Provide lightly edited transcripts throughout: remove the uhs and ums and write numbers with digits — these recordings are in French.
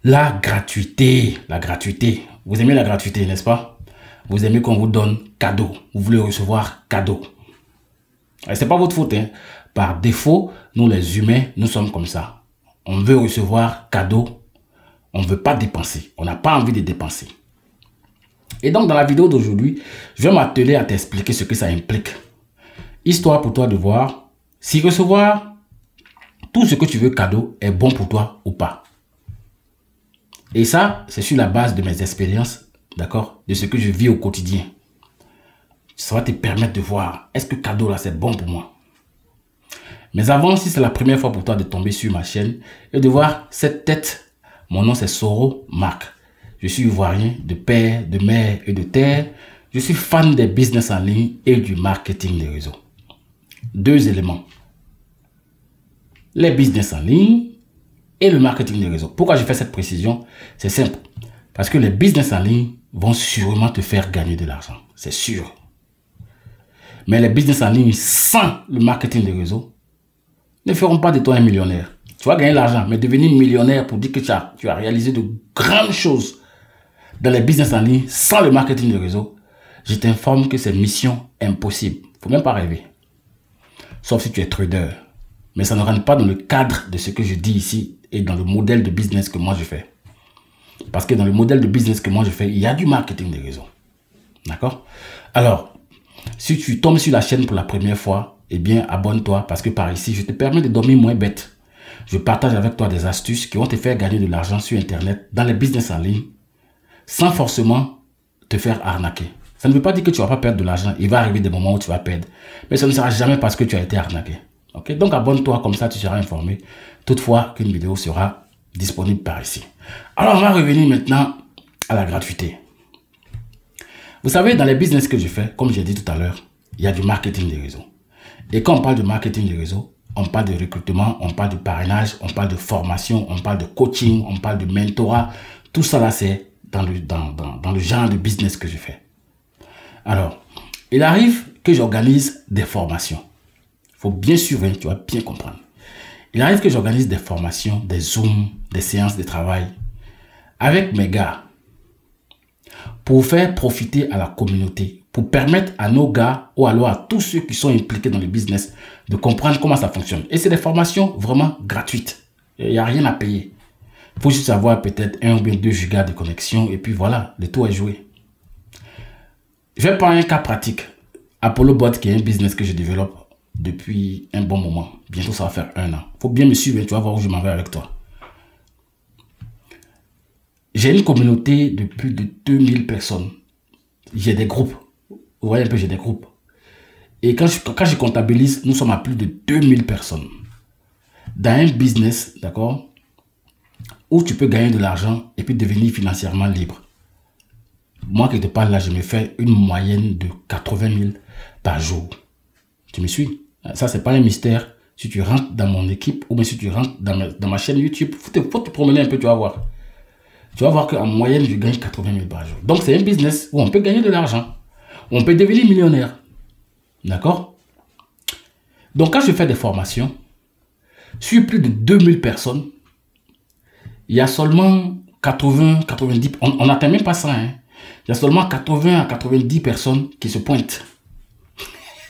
La gratuité, la gratuité. Vous aimez la gratuité, n'est-ce pas? Vous aimez qu'on vous donne cadeau. Vous voulez recevoir cadeau. Et c'est pas votre faute, hein. Par défaut, nous les humains, nous sommes comme ça. On veut recevoir cadeau. On ne veut pas dépenser. On n'a pas envie de dépenser. Et donc, dans la vidéo d'aujourd'hui, je vais m'atteler à t'expliquer ce que ça implique. Histoire pour toi de voir si recevoir tout ce que tu veux cadeau est bon pour toi ou pas. Et ça, c'est sur la base de mes expériences, d'accord, de ce que je vis au quotidien. Ça va te permettre de voir, est-ce que cadeau là, c'est bon pour moi? Mais avant, si c'est la première fois pour toi de tomber sur ma chaîne et de voir cette tête, mon nom c'est Soro Marc. Je suis ivoirien de père, de mère et de terre. Je suis fan des business en ligne et du marketing des réseaux. Deux éléments. Les business en ligne et le marketing des réseaux. Pourquoi je fais cette précision? C'est simple. Parce que les business en ligne vont sûrement te faire gagner de l'argent. C'est sûr. Mais les business en ligne sans le marketing des réseaux ne feront pas de toi un millionnaire. Tu vas gagner l'argent, mais devenir millionnaire pour dire que tu as réalisé de grandes choses dans les business en ligne sans le marketing des réseaux, je t'informe que c'est mission impossible. Il ne faut même pas rêver. Sauf si tu es trader. Mais ça ne rentre pas dans le cadre de ce que je dis ici et dans le modèle de business que moi je fais. Parce que dans le modèle de business que moi je fais, il y a du marketing des réseaux. D'accord? Alors, si tu tombes sur la chaîne pour la première fois, eh bien, abonne-toi parce que par ici, je te permets de dormir moins bête. Je partage avec toi des astuces qui vont te faire gagner de l'argent sur Internet, dans les business en ligne, sans forcément te faire arnaquer. Ça ne veut pas dire que tu ne vas pas perdre de l'argent. Il va arriver des moments où tu vas perdre. Mais ça ne sera jamais parce que tu as été arnaqué. Okay? Donc, abonne-toi, comme ça, tu seras informé. Toutefois, qu'une vidéo sera disponible par ici. Alors, on va revenir maintenant à la gratuité. Vous savez, dans les business que je fais, comme j'ai dit tout à l'heure, il y a du marketing des réseaux. Et quand on parle de marketing des réseaux, on parle de recrutement, on parle de parrainage, on parle de formation, on parle de coaching, on parle de mentorat. Tout ça là, c'est dans le genre de business que je fais. Alors, il arrive que j'organise des formations. Il faut bien suivre, tu vas bien comprendre. Il arrive que j'organise des formations, des zooms, des séances de travail avec mes gars pour faire profiter à la communauté, pour permettre à nos gars ou alors à tous ceux qui sont impliqués dans le business de comprendre comment ça fonctionne. Et c'est des formations vraiment gratuites. Il n'y a rien à payer. Il faut juste avoir peut-être 1 ou bien 2 gigas de connexion et puis voilà, le tout est joué. Je vais prendre un cas pratique. Apollo Bot, qui est un business que je développe depuis un bon moment. Bientôt, ça va faire 1 an. Il faut bien me suivre, tu vas voir où je m'en vais avec toi. J'ai une communauté de plus de 2000 personnes. J'ai des groupes. Vous voyez un peu, j'ai des groupes. Et quand je comptabilise, nous sommes à plus de 2000 personnes. Dans un business, d'accord, où tu peux gagner de l'argent et puis devenir financièrement libre. Moi qui te parle là, je me fais une moyenne de 80 000 par jour. Tu me suis? Ça, c'est pas un mystère. Si tu rentres dans mon équipe ou bien si tu rentres dans ma chaîne YouTube, faut te promener un peu, tu vas voir. Tu vas voir qu'en moyenne, je gagne 80 000 par jour. Donc, c'est un business où on peut gagner de l'argent. On peut devenir millionnaire. D'accord? Donc, quand je fais des formations, sur plus de 2000 personnes, il y a seulement 80, 90, on n'atteint même pas ça, hein. Il y a seulement 80 à 90 personnes qui se pointent.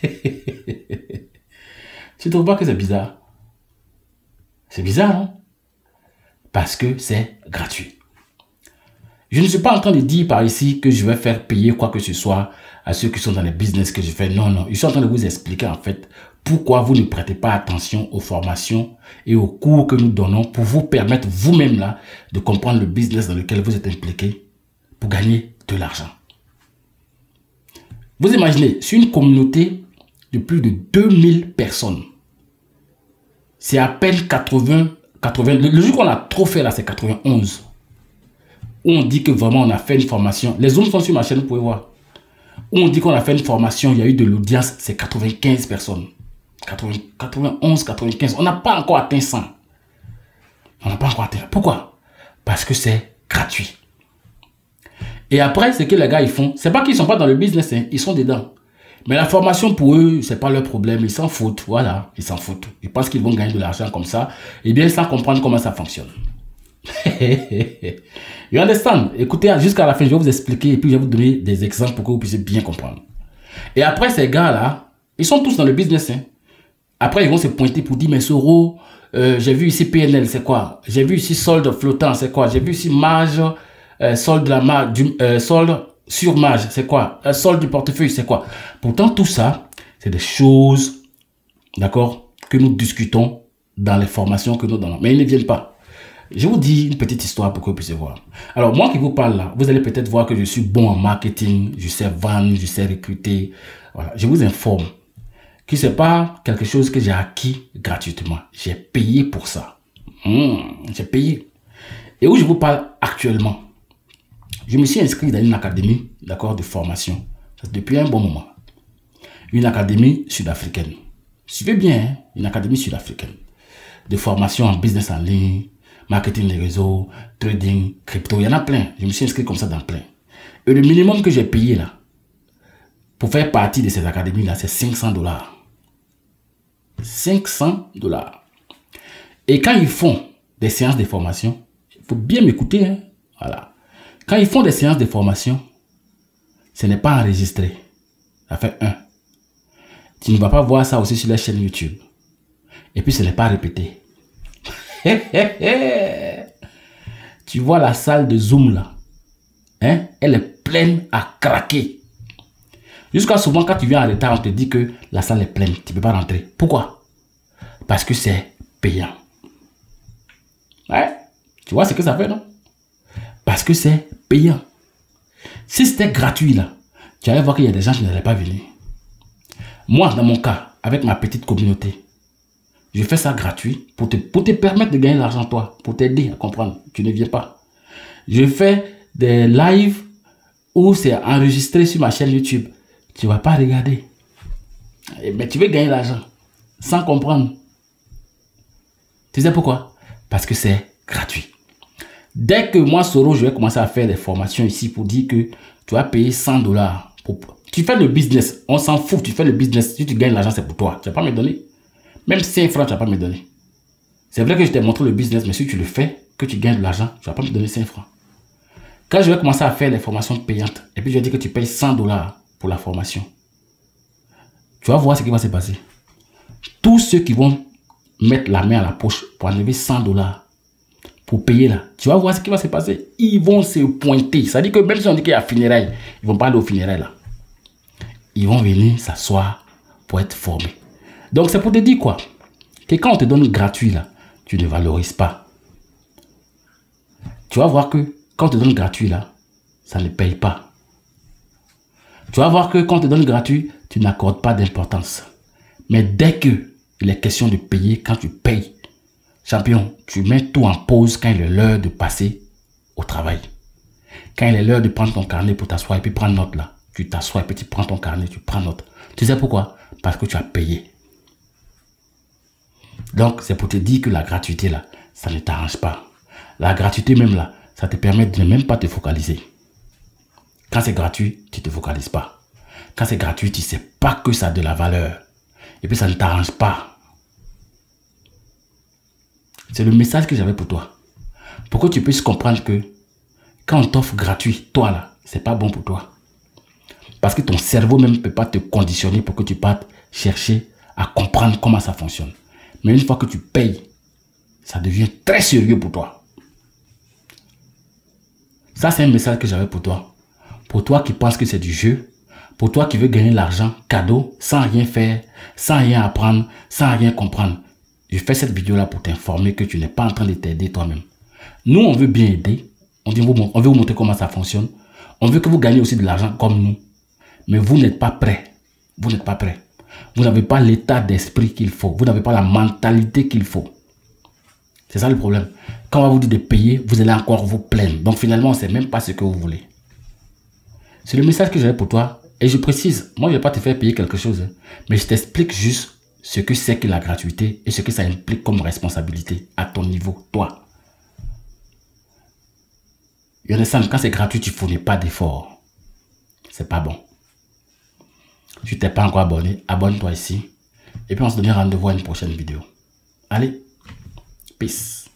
Tu ne trouves pas que c'est bizarre? C'est bizarre, non? Parce que c'est gratuit. Je ne suis pas en train de dire par ici que je vais faire payer quoi que ce soit à ceux qui sont dans les business que je fais. Non, non. Je suis en train de vous expliquer en fait pourquoi vous ne prêtez pas attention aux formations et aux cours que nous donnons pour vous permettre vous-même là de comprendre le business dans lequel vous êtes impliqué pour gagner de l'argent. Vous imaginez, sur une communauté de plus de 2000 personnes, c'est à peine 80, le jour qu'on a trop fait là, c'est 91. Où on dit que vraiment on a fait une formation. Les zooms sont sur ma chaîne, vous pouvez voir. Où on dit qu'on a fait une formation, il y a eu de l'audience, c'est 95 personnes. 91, 95. On n'a pas encore atteint 100. On n'a pas encore atteint. Pourquoi? Parce que c'est gratuit. Et après, ce que les gars ils font, c'est pas qu'ils sont pas dans le business, hein, ils sont dedans. Mais la formation pour eux, c'est pas leur problème, ils s'en foutent, voilà, ils s'en foutent. Ils pensent qu'ils vont gagner de l'argent comme ça, et bien sans comprendre comment ça fonctionne. You understand? Écoutez, jusqu'à la fin, je vais vous expliquer et puis je vais vous donner des exemples pour que vous puissiez bien comprendre. Et après, ces gars-là, ils sont tous dans le business. Hein. Après, ils vont se pointer pour dire, mais Soro, j'ai vu ici PNL, c'est quoi? J'ai vu ici solde flottant, c'est quoi? J'ai vu ici marge, solde de la marge, solde sur marge, c'est quoi? Solde du portefeuille, c'est quoi? Pourtant, tout ça, c'est des choses, d'accord, que nous discutons dans les formations que nous donnons. Mais ils ne viennent pas. Je vous dis une petite histoire pour que vous puissiez voir. Alors, moi qui vous parle là, vous allez peut-être voir que je suis bon en marketing, je sais vendre, je sais recruter. Voilà. Je vous informe que ce n'est pas quelque chose que j'ai acquis gratuitement. J'ai payé pour ça. J'ai payé. Et où je vous parle actuellement, je me suis inscrit dans une académie, d'accord, de formation. Depuis un bon moment. Une académie sud-africaine. Suivez bien, hein, une académie sud-africaine. De formation en business en ligne, marketing des réseaux, trading, crypto, il y en a plein. Je me suis inscrit comme ça dans plein. Et le minimum que j'ai payé là, pour faire partie de ces académies là, c'est $500. $500. Et quand ils font des séances de formation, il faut bien m'écouter, hein, voilà. Quand ils font des séances de formation, ce n'est pas enregistré. Ça fait un. Tu ne vas pas voir ça aussi sur la chaîne YouTube. Et puis ce n'est pas répété. Tu vois la salle de Zoom là, hein? Elle est pleine à craquer. Jusqu'à souvent quand tu viens en retard, on te dit que la salle est pleine, tu ne peux pas rentrer. Pourquoi? Parce que c'est payant. Ouais, tu vois ce que ça fait, non? Parce que c'est payant. Si c'était gratuit là, tu allais voir qu'il y a des gens qui n'allaient pas venir. Moi, dans mon cas, avec ma petite communauté, je fais ça gratuit pour te permettre de gagner l'argent, toi, pour t'aider à comprendre. Tu ne viens pas. Je fais des lives où c'est enregistré sur ma chaîne YouTube. Tu ne vas pas regarder. Mais tu veux gagner l'argent sans comprendre. Tu sais pourquoi? Parce que c'est gratuit. Dès que moi, Soro, je vais commencer à faire des formations ici pour dire que tu vas payer $100. Tu fais le business. On s'en fout. Tu fais le business. Si tu gagnes l'argent, c'est pour toi. Tu ne vas pas me donner. Même 5 francs, tu ne vas pas me donner. C'est vrai que je t'ai montré le business, mais si tu le fais, que tu gagnes de l'argent, tu ne vas pas me donner 5 francs. Quand je vais commencer à faire les formations payantes, et puis je vais dire que tu payes $100 pour la formation, tu vas voir ce qui va se passer. Tous ceux qui vont mettre la main à la poche pour enlever $100 pour payer là, tu vas voir ce qui va se passer. Ils vont se pointer. Ça veut dire que même si on dit qu'il y a funérailles, ils ne vont pas aller aux funérailles là. Ils vont venir s'asseoir pour être formés. Donc c'est pour te dire quoi? Que quand on te donne gratuit là, tu ne valorises pas. Tu vas voir que quand on te donne gratuit là, ça ne paye pas. Tu vas voir que quand on te donne gratuit, tu n'accordes pas d'importance. Mais dès que il est question de payer, quand tu payes, champion, tu mets tout en pause quand il est l'heure de passer au travail. Quand il est l'heure de prendre ton carnet pour t'asseoir et puis prendre note là, tu t'assois et puis tu prends ton carnet, tu prends note. Tu sais pourquoi? Parce que tu as payé. Donc, c'est pour te dire que la gratuité, là, ça ne t'arrange pas. La gratuité, même là, ça te permet de ne même pas te focaliser. Quand c'est gratuit, tu ne te focalises pas. Quand c'est gratuit, tu ne sais pas que ça a de la valeur. Et puis, ça ne t'arrange pas. C'est le message que j'avais pour toi. Pour que tu puisses comprendre que quand on t'offre gratuit, toi, là, c'est pas bon pour toi. Parce que ton cerveau même ne peut pas te conditionner pour que tu partes chercher à comprendre comment ça fonctionne. Mais une fois que tu payes, ça devient très sérieux pour toi. Ça, c'est un message que j'avais pour toi. Pour toi qui penses que c'est du jeu, pour toi qui veux gagner l'argent cadeau, sans rien faire, sans rien apprendre, sans rien comprendre. Je fais cette vidéo-là pour t'informer que tu n'es pas en train de t'aider toi-même. Nous, on veut bien aider. On veut vous montrer comment ça fonctionne. On veut que vous gagnez aussi de l'argent comme nous. Mais vous n'êtes pas prêts. Vous n'êtes pas prêts. Vous n'avez pas l'état d'esprit qu'il faut. Vous n'avez pas la mentalité qu'il faut. C'est ça le problème. Quand on va vous dire de payer, vous allez encore vous plaindre. Donc finalement, on ne sait même pas ce que vous voulez. C'est le message que j'avais pour toi. Et je précise, moi je ne vais pas te faire payer quelque chose. Mais je t'explique juste ce que c'est que la gratuité et ce que ça implique comme responsabilité à ton niveau, toi. You understand? Quand c'est gratuit, tu ne fournis pas d'efforts. C'est pas bon. Si tu n'es pas encore abonné, abonne-toi ici. Et puis on se donne rendez-vous à une prochaine vidéo. Allez, peace.